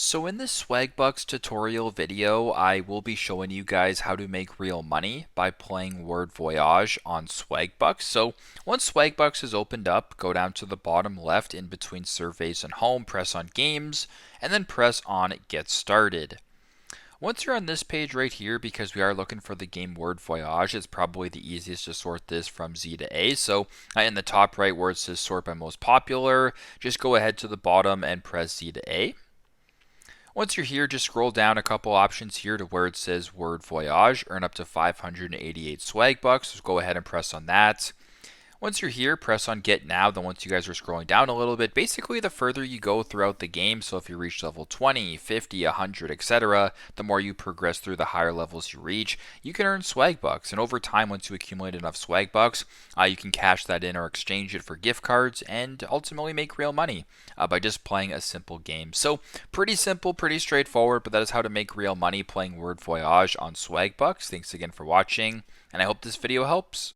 So in this Swagbucks tutorial video, I will be showing you guys how to make real money by playing Word Voyage on Swagbucks. So once Swagbucks is opened up, go down to the bottom left in between surveys and home, press on games, and then press on get started. Once you're on this page right here, because we are looking for the game Word Voyage, it's probably the easiest to sort this from Z to A. So in the top right where it says sort by most popular, just go ahead to the bottom and press Z to A. Once you're here, just scroll down a couple options here to where it says Word Voyage, earn up to 588 swag bucks. So go ahead and press on that. Once you're here, press on Get Now. Then once you guys are scrolling down a little bit, basically the further you go throughout the game, so if you reach level 20, 50, 100, etc., the more you progress through the higher levels you reach, you can earn swag bucks. And over time, once you accumulate enough swag bucks, you can cash that in or exchange it for gift cards and ultimately make real money by just playing a simple game. So pretty simple, pretty straightforward, but that is how to make real money playing Word Voyage on swag bucks. Thanks again for watching, and I hope this video helps.